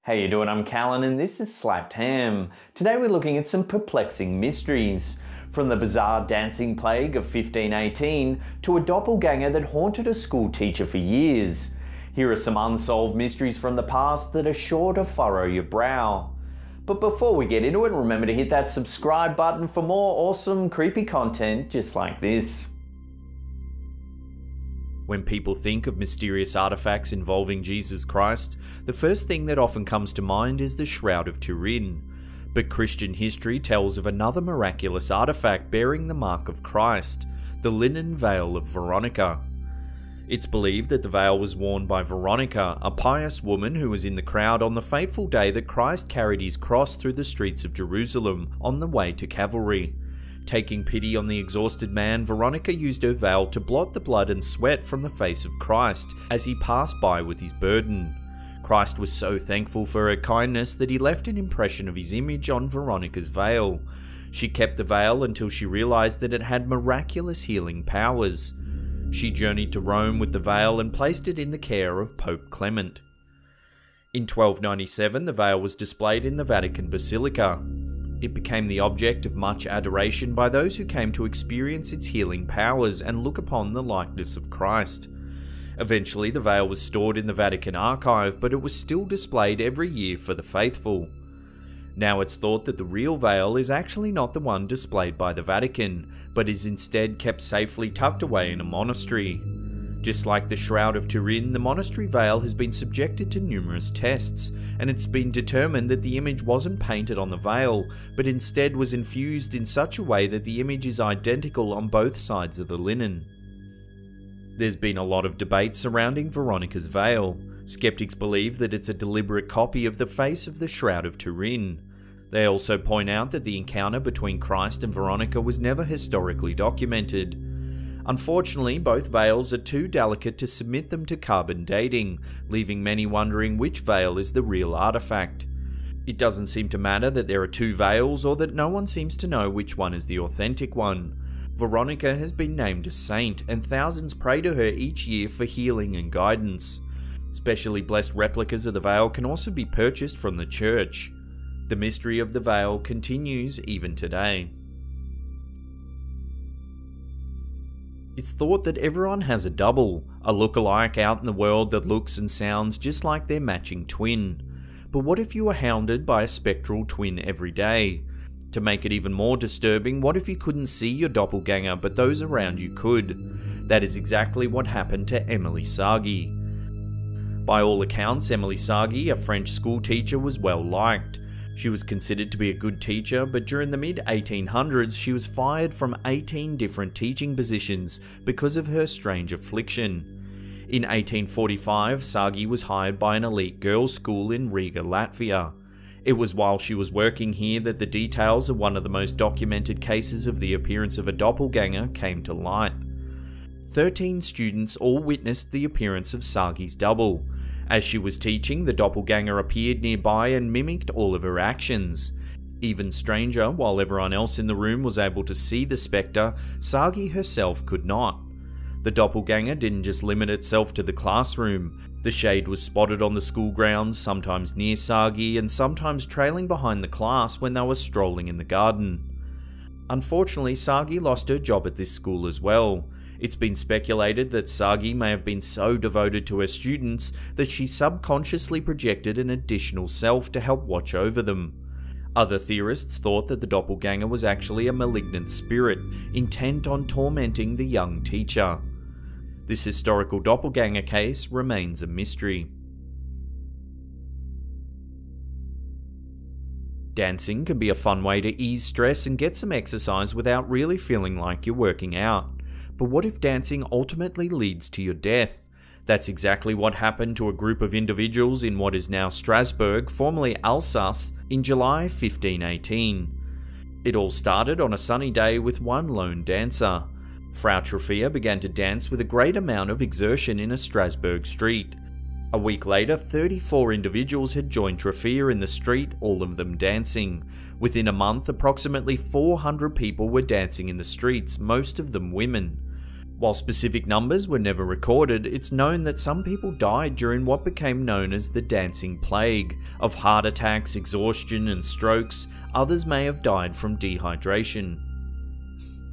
How you doing? I'm Callan and this is Slapped Ham. Today we're looking at some perplexing mysteries. From the bizarre dancing plague of 1518 to a doppelganger that haunted a school teacher for years. Here are some unsolved mysteries from the past that are sure to furrow your brow. But before we get into it, remember to hit that subscribe button for more awesome creepy content just like this. When people think of mysterious artifacts involving Jesus Christ, the first thing that often comes to mind is the Shroud of Turin. But Christian history tells of another miraculous artifact bearing the mark of Christ, the linen veil of Veronica. It's believed that the veil was worn by Veronica, a pious woman who was in the crowd on the fateful day that Christ carried his cross through the streets of Jerusalem on the way to Calvary. Taking pity on the exhausted man, Veronica used her veil to blot the blood and sweat from the face of Christ as he passed by with his burden. Christ was so thankful for her kindness that he left an impression of his image on Veronica's veil. She kept the veil until she realized that it had miraculous healing powers. She journeyed to Rome with the veil and placed it in the care of Pope Clement. In 1297, the veil was displayed in the Vatican Basilica. It became the object of much adoration by those who came to experience its healing powers and look upon the likeness of Christ. Eventually, the veil was stored in the Vatican archive, but it was still displayed every year for the faithful. Now it's thought that the real veil is actually not the one displayed by the Vatican, but is instead kept safely tucked away in a monastery. Just like the Shroud of Turin, the monastery veil has been subjected to numerous tests, and it's been determined that the image wasn't painted on the veil, but instead was infused in such a way that the image is identical on both sides of the linen. There's been a lot of debate surrounding Veronica's veil. Skeptics believe that it's a deliberate copy of the face of the Shroud of Turin. They also point out that the encounter between Christ and Veronica was never historically documented. Unfortunately, both veils are too delicate to submit them to carbon dating, leaving many wondering which veil is the real artifact. It doesn't seem to matter that there are two veils or that no one seems to know which one is the authentic one. Veronica has been named a saint, and thousands pray to her each year for healing and guidance. Specially blessed replicas of the veil can also be purchased from the church. The mystery of the veil continues even today. It's thought that everyone has a double, a look-alike out in the world that looks and sounds just like their matching twin. But what if you were hounded by a spectral twin every day? To make it even more disturbing, what if you couldn't see your doppelganger but those around you could? That is exactly what happened to Emilie Sagee. By all accounts, Emilie Sagee, a French school teacher, was well liked. She was considered to be a good teacher, but during the mid-1800s she was fired from 18 different teaching positions because of her strange affliction. In 1845, Sagee was hired by an elite girls' school in Riga, Latvia. It was while she was working here that the details of one of the most documented cases of the appearance of a doppelganger came to light. 13 students all witnessed the appearance of Sagee's double. As she was teaching, the doppelganger appeared nearby and mimicked all of her actions. Even stranger, while everyone else in the room was able to see the spectre, Sagee herself could not. The doppelganger didn't just limit itself to the classroom. The shade was spotted on the school grounds, sometimes near Sagee and sometimes trailing behind the class when they were strolling in the garden. Unfortunately, Sagee lost her job at this school as well. It's been speculated that Sagee may have been so devoted to her students that she subconsciously projected an additional self to help watch over them. Other theorists thought that the doppelganger was actually a malignant spirit, intent on tormenting the young teacher. This historical doppelganger case remains a mystery. Dancing can be a fun way to ease stress and get some exercise without really feeling like you're working out. But what if dancing ultimately leads to your death? That's exactly what happened to a group of individuals in what is now Strasbourg, formerly Alsace, in July 1518. It all started on a sunny day with one lone dancer. Frau Trofea began to dance with a great amount of exertion in a Strasbourg street. A week later, 34 individuals had joined Trofea in the street, all of them dancing. Within a month, approximately 400 people were dancing in the streets, most of them women. While specific numbers were never recorded, it's known that some people died during what became known as the Dancing Plague. Of heart attacks, exhaustion, and strokes, others may have died from dehydration.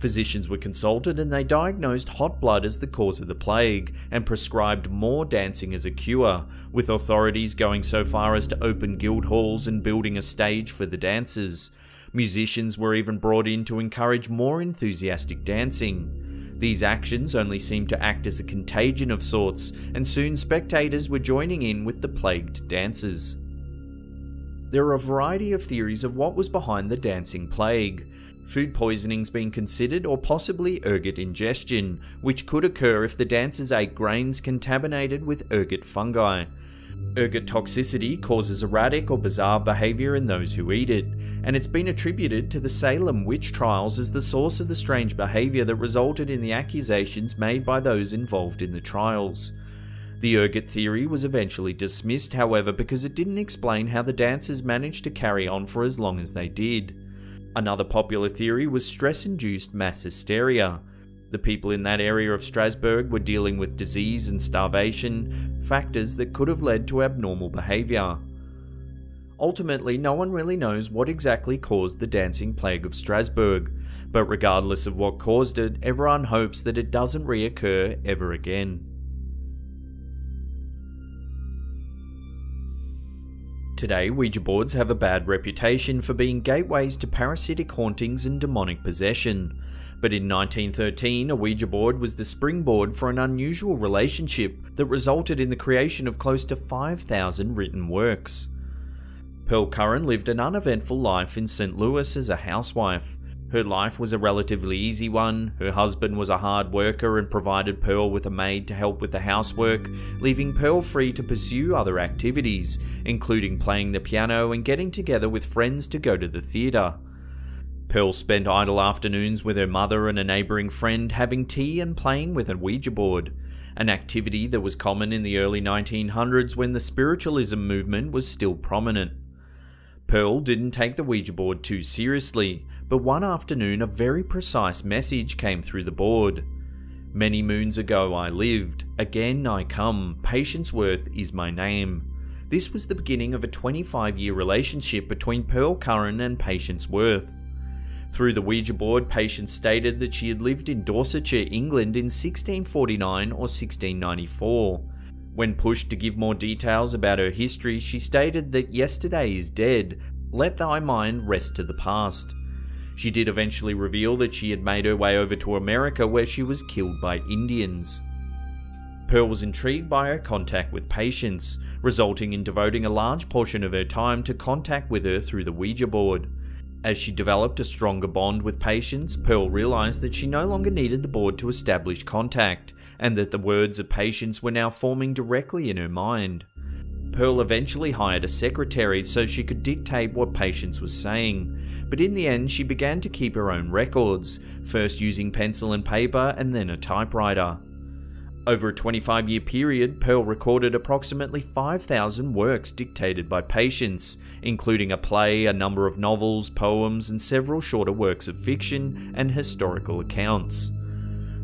Physicians were consulted and they diagnosed hot blood as the cause of the plague and prescribed more dancing as a cure, with authorities going so far as to open guild halls and building a stage for the dancers. Musicians were even brought in to encourage more enthusiastic dancing. These actions only seemed to act as a contagion of sorts, and soon spectators were joining in with the plagued dancers. There are a variety of theories of what was behind the dancing plague. Food poisonings being considered, or possibly ergot ingestion, which could occur if the dancers ate grains contaminated with ergot fungi. Ergot toxicity causes erratic or bizarre behaviour in those who eat it, and it's been attributed to the Salem witch trials as the source of the strange behaviour that resulted in the accusations made by those involved in the trials. The ergot theory was eventually dismissed, however, because it didn't explain how the dancers managed to carry on for as long as they did. Another popular theory was stress-induced mass hysteria. The people in that area of Strasbourg were dealing with disease and starvation, factors that could have led to abnormal behaviour. Ultimately, no one really knows what exactly caused the dancing plague of Strasbourg, but regardless of what caused it, everyone hopes that it doesn't reoccur ever again. Today, Ouija boards have a bad reputation for being gateways to parasitic hauntings and demonic possession. But in 1913, a Ouija board was the springboard for an unusual relationship that resulted in the creation of close to 5,000 written works. Pearl Curran lived an uneventful life in St. Louis as a housewife. Her life was a relatively easy one. Her husband was a hard worker and provided Pearl with a maid to help with the housework, leaving Pearl free to pursue other activities, including playing the piano and getting together with friends to go to the theatre. Pearl spent idle afternoons with her mother and a neighbouring friend having tea and playing with a Ouija board, an activity that was common in the early 1900s when the spiritualism movement was still prominent. Pearl didn't take the Ouija board too seriously, but one afternoon a very precise message came through the board. "Many moons ago I lived, again I come, Patience Worth is my name." This was the beginning of a 25-year relationship between Pearl Curran and Patience Worth. Through the Ouija board, Patience stated that she had lived in Dorsetshire, England in 1649 or 1694. When pushed to give more details about her history, she stated that yesterday is dead, let thy mind rest to the past. She did eventually reveal that she had made her way over to America where she was killed by Indians. Pearl was intrigued by her contact with Patience, resulting in devoting a large portion of her time to contact with her through the Ouija board. As she developed a stronger bond with Patience, Pearl realised that she no longer needed the board to establish contact, and that the words of Patience were now forming directly in her mind. Pearl eventually hired a secretary so she could dictate what Patience was saying, but in the end she began to keep her own records, first using pencil and paper and then a typewriter. Over a 25-year period, Pearl recorded approximately 5,000 works dictated by Patience, including a play, a number of novels, poems, and several shorter works of fiction and historical accounts.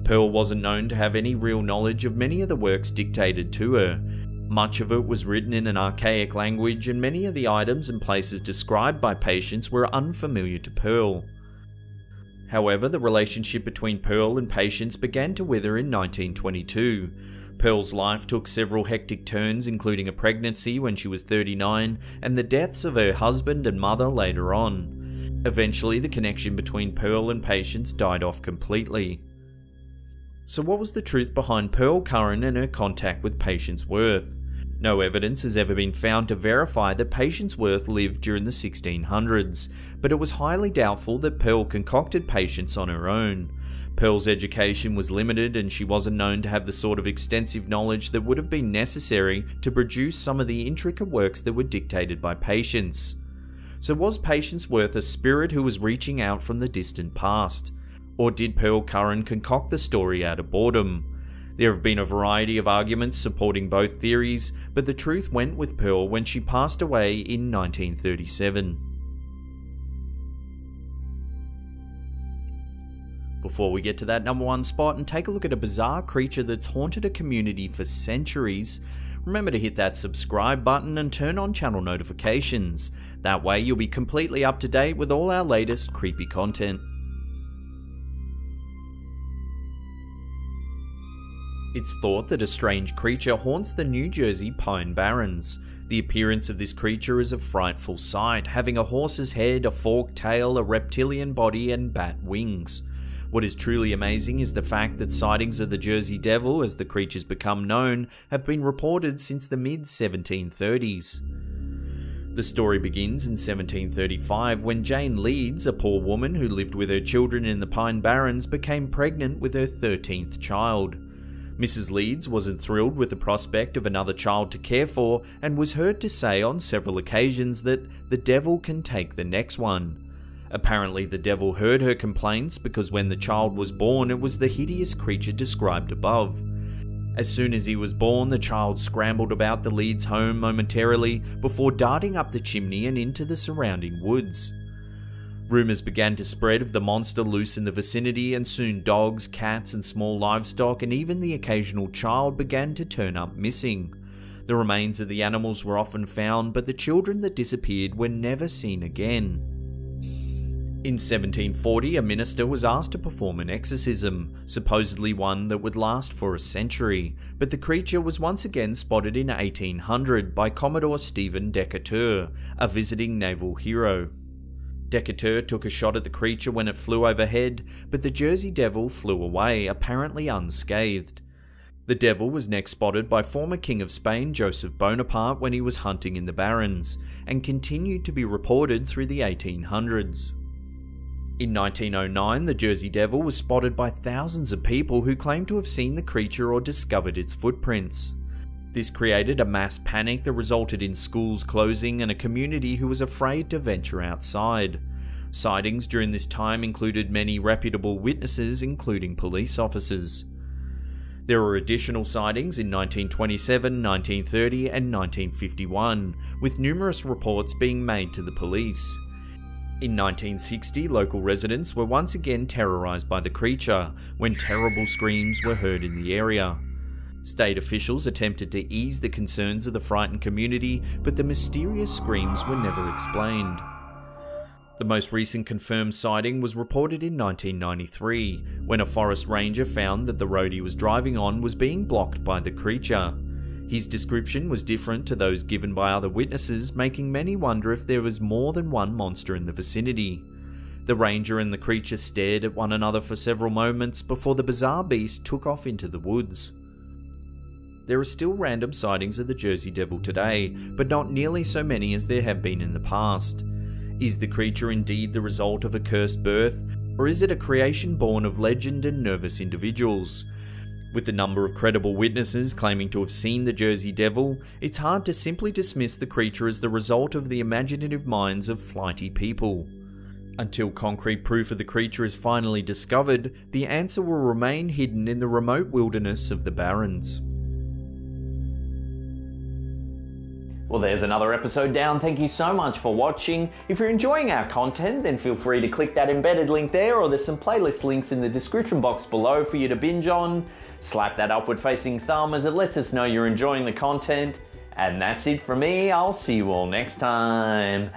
Pearl wasn't known to have any real knowledge of many of the works dictated to her. Much of it was written in an archaic language, and many of the items and places described by Patience were unfamiliar to Pearl. However, the relationship between Pearl and Patience began to wither in 1922. Pearl's life took several hectic turns, including a pregnancy when she was 39, and the deaths of her husband and mother later on. Eventually, the connection between Pearl and Patience died off completely. So what was the truth behind Pearl Curran and her contact with Patience Worth? No evidence has ever been found to verify that Patience Worth lived during the 1600s, but it was highly doubtful that Pearl concocted Patience on her own. Pearl's education was limited and she wasn't known to have the sort of extensive knowledge that would have been necessary to produce some of the intricate works that were dictated by Patience. So was Patience Worth a spirit who was reaching out from the distant past? Or did Pearl Curran concoct the story out of boredom? There have been a variety of arguments supporting both theories, but the truth went with Pearl when she passed away in 1937. Before we get to that number 1 spot and take a look at a bizarre creature that's haunted a community for centuries, remember to hit that subscribe button and turn on channel notifications. That way you'll be completely up to date with all our latest creepy content. It's thought that a strange creature haunts the New Jersey Pine Barrens. The appearance of this creature is a frightful sight, having a horse's head, a forked tail, a reptilian body, and bat wings. What is truly amazing is the fact that sightings of the Jersey Devil, as the creature's become known, have been reported since the mid-1730s. The story begins in 1735 when Jane Leeds, a poor woman who lived with her children in the Pine Barrens, became pregnant with her 13th child. Mrs. Leeds wasn't thrilled with the prospect of another child to care for and was heard to say on several occasions that the devil can take the next one. Apparently the devil heard her complaints because when the child was born it was the hideous creature described above. As soon as he was born, the child scrambled about the Leeds home momentarily before darting up the chimney and into the surrounding woods. Rumours began to spread of the monster loose in the vicinity, and soon dogs, cats and small livestock and even the occasional child began to turn up missing. The remains of the animals were often found, but the children that disappeared were never seen again. In 1740, a minister was asked to perform an exorcism, supposedly one that would last for a century, but the creature was once again spotted in 1800 by Commodore Stephen Decatur, a visiting naval hero. Decatur took a shot at the creature when it flew overhead, but the Jersey Devil flew away, apparently unscathed. The devil was next spotted by former King of Spain Joseph Bonaparte when he was hunting in the Barrens, and continued to be reported through the 1800s. In 1909, the Jersey Devil was spotted by thousands of people who claimed to have seen the creature or discovered its footprints. This created a mass panic that resulted in schools closing and a community who was afraid to venture outside. Sightings during this time included many reputable witnesses, including police officers. There were additional sightings in 1927, 1930 and 1951, with numerous reports being made to the police. In 1960, local residents were once again terrorised by the creature, when terrible screams were heard in the area. State officials attempted to ease the concerns of the frightened community, but the mysterious screams were never explained. The most recent confirmed sighting was reported in 1993, when a forest ranger found that the road he was driving on was being blocked by the creature. His description was different to those given by other witnesses, making many wonder if there was more than one monster in the vicinity. The ranger and the creature stared at one another for several moments before the bizarre beast took off into the woods. There are still random sightings of the Jersey Devil today, but not nearly so many as there have been in the past. Is the creature indeed the result of a cursed birth, or is it a creation born of legend and nervous individuals? With the number of credible witnesses claiming to have seen the Jersey Devil, it's hard to simply dismiss the creature as the result of the imaginative minds of flighty people. Until concrete proof of the creature is finally discovered, the answer will remain hidden in the remote wilderness of the Barrens. Well, there's another episode down. Thank you so much for watching. If you're enjoying our content, then feel free to click that embedded link there, or there's some playlist links in the description box below for you to binge on. Slap that upward facing thumb as it lets us know you're enjoying the content. And that's it from me. I'll see you all next time.